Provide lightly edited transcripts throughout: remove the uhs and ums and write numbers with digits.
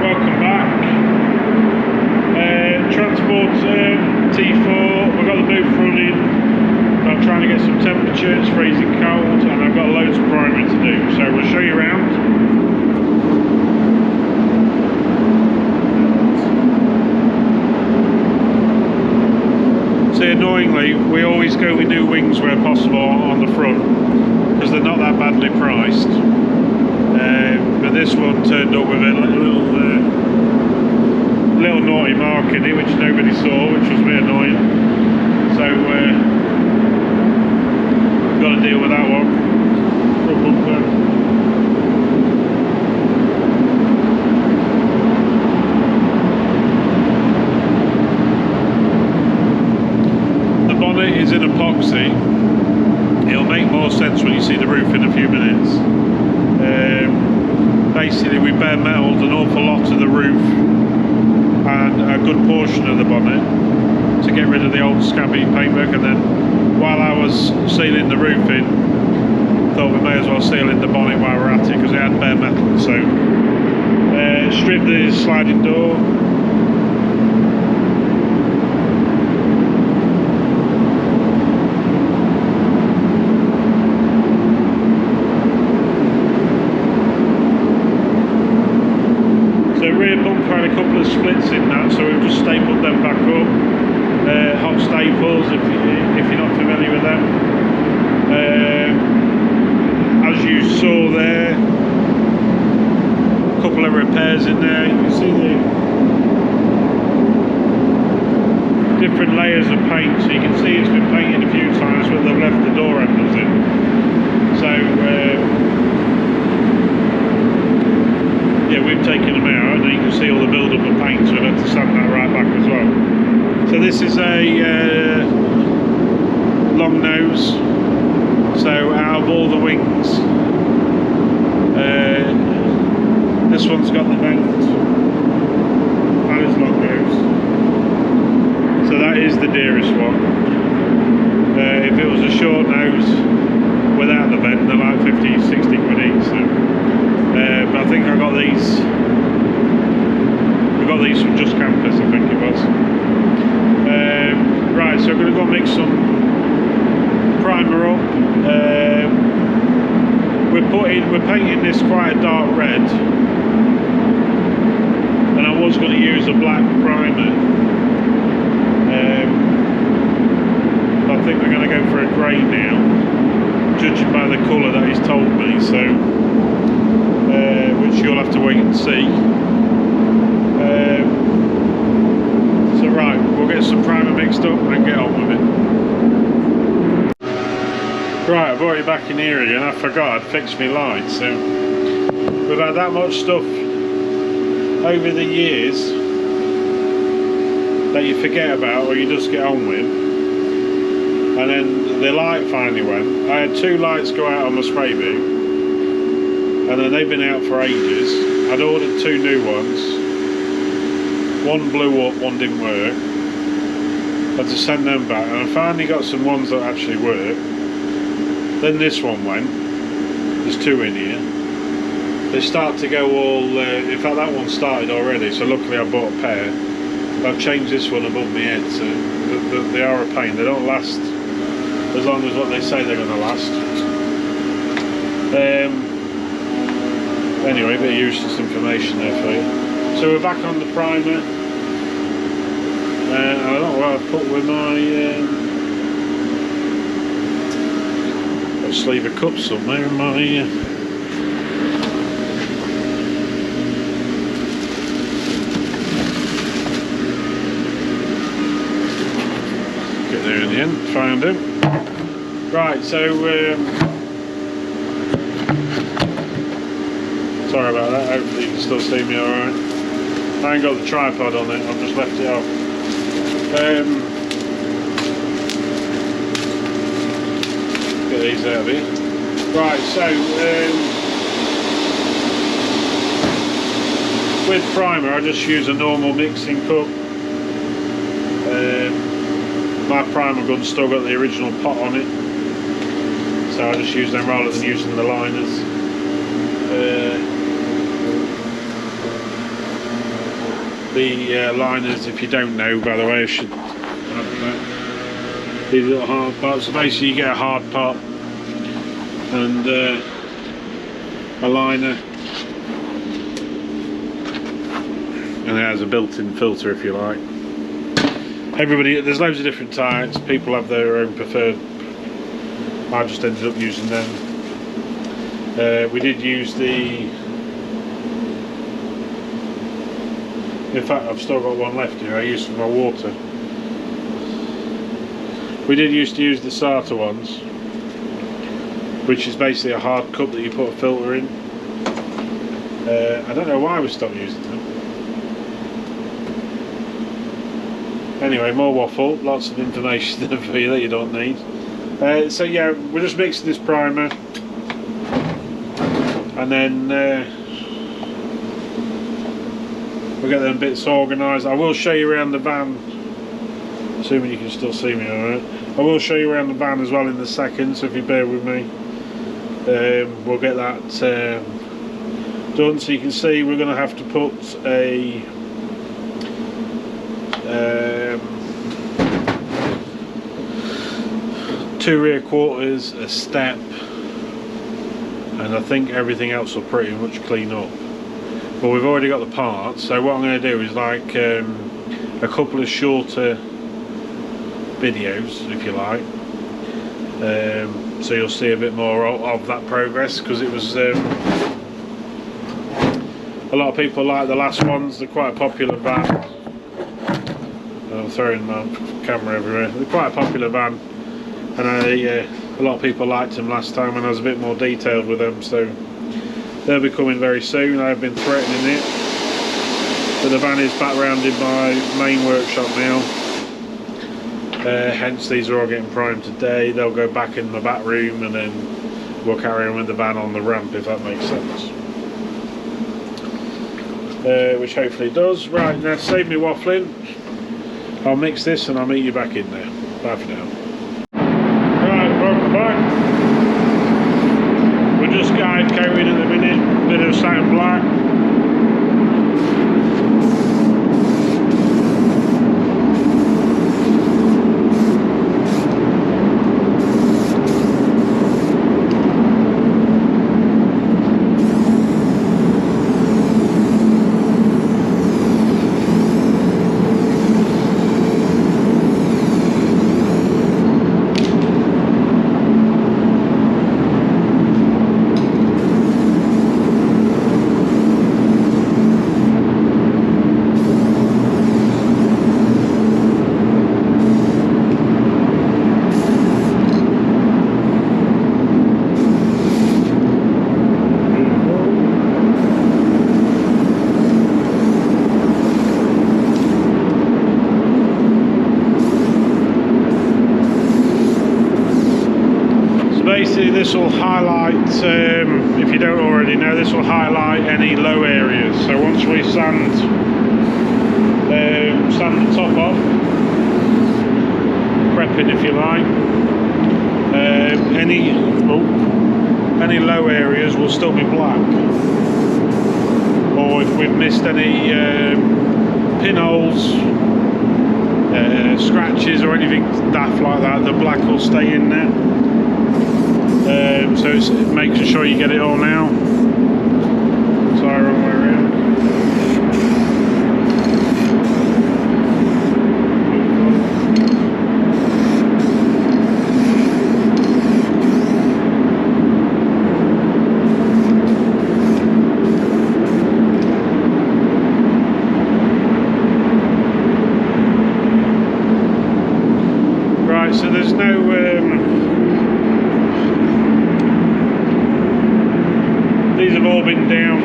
welcome back. Transport T4, we've got the boot running. I'm trying to get some temperature, it's freezing cold, and I've got loads of priming to do, so we'll show you around. See, annoyingly, we always go with new wings where possible on the front, because they're not that badly priced. But this one turned up with a little naughty mark in it, which nobody saw, which was a bit annoying. So got to deal with that one. Front bumper. The bonnet is in epoxy. It'll make more sense when you see the roof in a few minutes. Basically, we bare metaled an awful lot of the roof and a good portion of the bonnet to get rid of the old scabby paintwork, and then while I was sealing the roof in, thought we may as well seal in the bonnet while we're at it because it had bare metal. So strip the sliding door. Rear bumper had a couple of splits in that, so we've just stapled them back up. Hot staples, if you're not familiar with them. As you saw there, a couple of repairs in there. You can see the different layers of paint, so you can see it's been painted a few times, but they've left the door handles in. So yeah, we've taken them out, and you can see all the build-up of paint, so we've had to sand that right back as well. So this is a long nose, so out of all the wings, this one's got the vent, and it's long nose. So that is the dearest one. If it was a short nose without the vent, they're like 50-60 quid each. So. But I think I got these. We got these from Just Campus, I think it was. Right, so I'm going to go mix some primer up. We're painting this quite a dark red, and I was going to use a black primer. But I think we're going to go for a grey now, judging by the colour that he's told me. So. Which you'll have to wait and see. So right, we'll get some primer mixed up and get on with it. Right, I've already back in here again. I forgot I'd fixed my lights. So we've had that much stuff over the years that you forget about or you just get on with. And then the light finally went. I had 2 lights go out on my spray boot. And then they've been out for ages. I'd ordered 2 new ones. One blew up, one didn't work. I had to send them back, and I finally got some ones that actually work. Then this one went. There's 2 in here. They start to go all. In fact, that one started already. So luckily, I bought a pair. I've changed this one above my head. So they are a pain. They don't last as long as what they say they're going to last. Anyway, a bit of useless information there for you. So we're back on the primer. I don't know what I've put with my got a sleeve of cups somewhere in my get there in the end, found him. Right, so sorry about that, hopefully you can still see me alright. I ain't got the tripod on it, I've just left it off. Get these out of here. Right, so with primer I just use a normal mixing cup. My primer gun's still got the original pot on it, so I just use them rather than using the liners. the liners, if you don't know, by the way, I should add that. These little hard parts. So basically, you get a hard part and a liner, and it has a built-in filter, if you like. There's loads of different types. People have their own preferred. I just ended up using them. We did use the. In fact, I've still got one left here. I used for my water. We did used to use the SATA ones, which is basically a hard cup that you put a filter in. I don't know why we stopped using them. Anyway, more waffle, lots of information for you that you don't need. So yeah, we're just mixing this primer, and then we'll get them bits organised. I will show you around the van, assuming you can still see me alright. I will show you around the van as well in a second, so if you bear with me, we'll get that done. So you can see we're going to have to put a two rear quarters, a step, and I think everything else will pretty much clean up. But we've already got the parts, so what I'm going to do is like a couple of shorter videos, if you like, so you'll see a bit more of that progress, because it was a lot of people like the last ones. They're quite a popular van. I'm throwing my camera everywhere. They're quite a popular van, and a lot of people liked them last time when I was a bit more detailed with them, so they'll be coming very soon. I've been threatening it, but the van is backgrounded by main workshop now, hence these are all getting primed today. They'll go back in the back room, and then we'll carry on with the van on the ramp, if that makes sense, which hopefully does. Right, now save me waffling. I'll mix this and I'll meet you back in there. Bye for now. Right, welcome back. We're just guide coating at the minute, bit of satin black. This will highlight, if you don't already know, this will highlight any low areas. So once we sand the top off, prepping if you like, any low areas will still be black. Or if we've missed any pinholes, scratches or anything daft like that, the black will stay in there. So it's making sure you get it all now. Sorry, wrong way around. Right, so there's no these have all been down,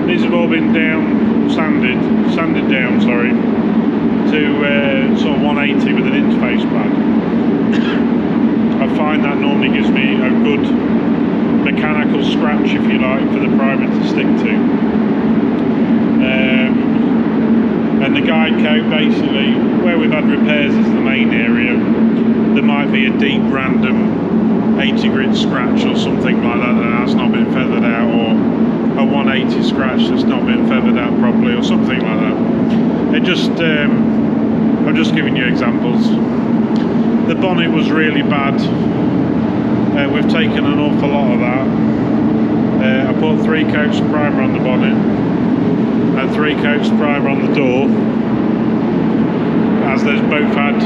these have all been down, sanded down, sorry, to sort of 180 with an interface pad. I find that normally gives me a good mechanical scratch, if you like, for the primer to stick to. And the guide coat, basically, where we've had repairs is the main area. There might be a deep random 80 grit scratch or something like that that's not been feathered out, or a 180 scratch that's not been feathered out properly, or something like that. It just I'm just giving you examples. The bonnet was really bad. We've taken an awful lot of that. I put 3 coats of primer on the bonnet and 3 coats of primer on the door, as there's both had,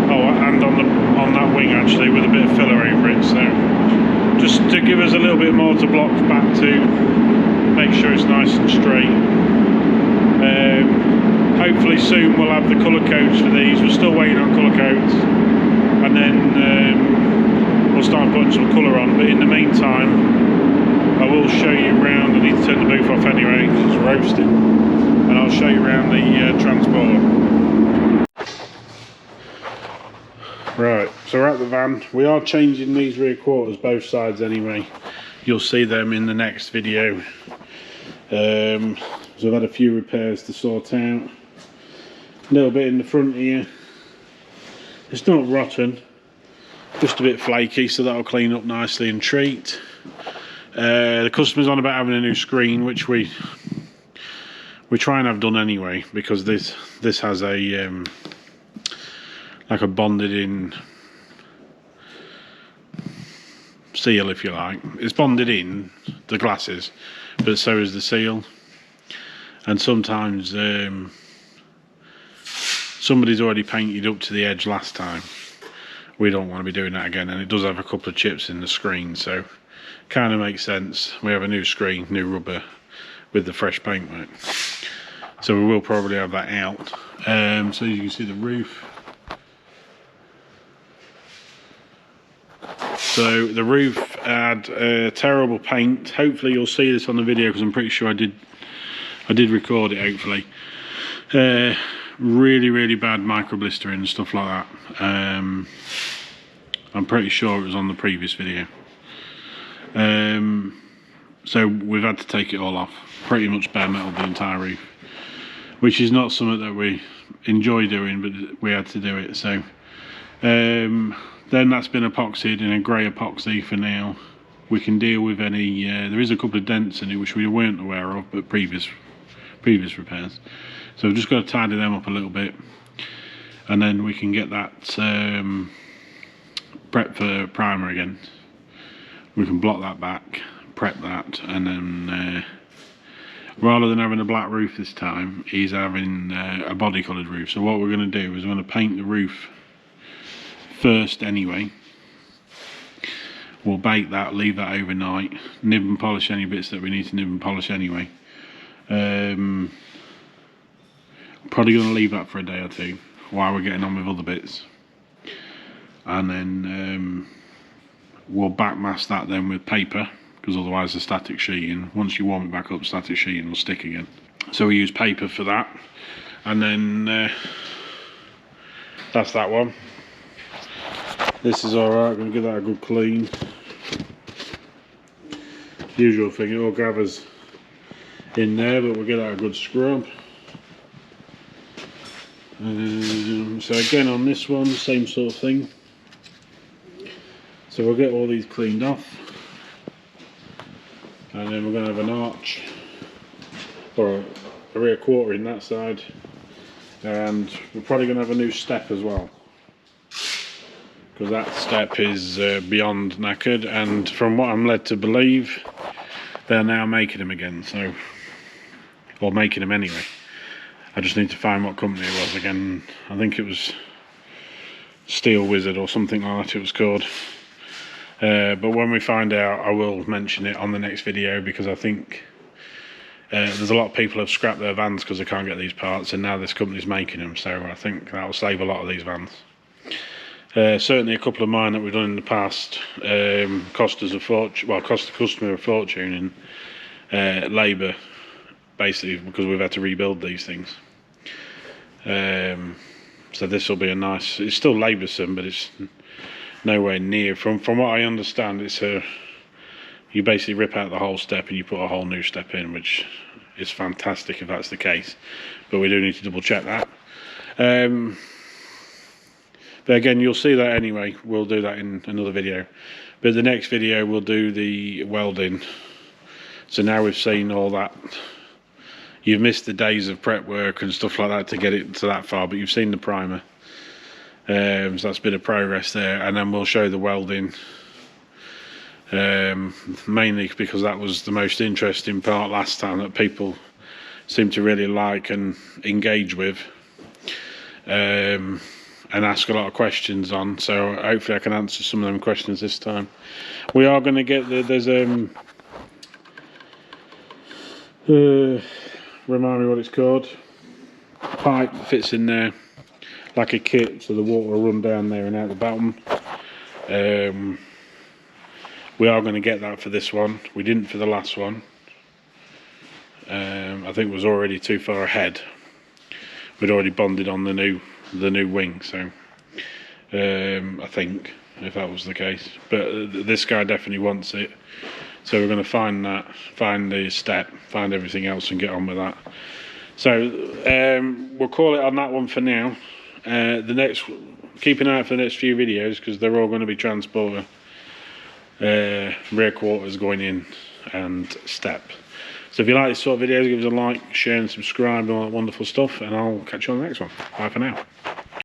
and on that wing actually, with a bit of filler over it, so just to give us a little bit more to block back to, make sure it's nice and straight. Hopefully soon we'll have the colour coats for these. We're still waiting on colour coats, and then we'll start putting some colour on, but in the meantime I will show you around. I need to turn the booth off anyway because it's roasting, and I'll show you around the transporter. Right, so we're at the van. We are changing these rear quarters both sides anyway. You'll see them in the next video. So I've had a few repairs to sort out. A little bit in the front here. It's not rotten, just a bit flaky, so that'll clean up nicely and treat. The customer's on about having a new screen, which we try and have done anyway, because this has a like a bonded in seal, if you like. It's bonded in the glasses, but so is the seal. And sometimes somebody's already painted up to the edge last time. We don't want to be doing that again, and it does have a couple of chips in the screen, so kind of makes sense. We have a new screen, new rubber with the fresh paintwork, so we will probably have that out. So you can see the roof. So the roof had terrible paint. Hopefully you'll see this on the video, because I'm pretty sure I did record it, hopefully. Really bad micro blistering and stuff like that. I'm pretty sure it was on the previous video. So we've had to take it all off. Pretty much bare metal the entire roof, which is not something that we enjoy doing, but we had to do it. So then that's been epoxied in a grey epoxy for now. We can deal with any, there is a couple of dents in it which we weren't aware of, but previous repairs. So we've just got to tidy them up a little bit, and then we can get that prep for primer again. We can block that back, prep that, and then rather than having a black roof this time, he's having a body coloured roof. So what we're going to do is we're going to paint the roof first anyway. We'll bake that, leave that overnight, nib and polish any bits that we need to nib and polish anyway. Probably going to leave that for a day or two while we're getting on with other bits, and then we'll backmask that then with paper, because otherwise the static sheeting, once you warm it back up, static sheeting will stick again. So we use paper for that, and then that's that one. This is alright. I'm going to give that a good clean. Usual thing, it all gathers in there, but we'll give that a good scrub. So again on this one, same sort of thing. So we'll get all these cleaned off, and then we're going to have an arch, or a rear quarter in that side, and we're probably going to have a new step as well, because that step is beyond knackered, and from what I'm led to believe, they're now making them again, so, or making them anyway. I just need to find what company it was again. I think it was Steel Wizard or something like that it was called. But when we find out, I will mention it on the next video, because I think there's a lot of people who have scrapped their vans because they can't get these parts, and now this company's making them, so I think that will save a lot of these vans. Certainly a couple of mine that we've done in the past cost us a fortune, well, cost the customer a fortune in labour, basically, because we've had to rebuild these things. So this will be a nice, it's still laboursome, but it's nowhere near, from what I understand, it's you basically rip out the whole step and you put a whole new step in, which is fantastic if that's the case, but we do need to double check that. But again, you'll see that anyway. We'll do that in another video. But the next video we'll do the welding. So now we've seen all that. You've missed the days of prep work and stuff like that to get it to that far, but you've seen the primer. So that's a bit of progress there. And then we'll show the welding. Mainly because that was the most interesting part last time that people seem to really like and engage with. And ask a lot of questions on, so hopefully I can answer some of them questions this time. We are going to get there's remind me what it's called. Pipe fits in there like a kit, so the water will run down there and out the bottom. We are going to get that for this one. We didn't for the last one. I think it was already too far ahead. We'd already bonded on the new wing, so I think, if that was the case. But this guy definitely wants it, so we're going to find the step, find everything else, and get on with that. So we'll call it on that one for now. Keep an eye out for the next few videos, because they're all going to be transporter, rear quarters going in, and step. So if you like this sort of videos, give us a like, share and subscribe and all that wonderful stuff, and I'll catch you on the next one. Bye for now.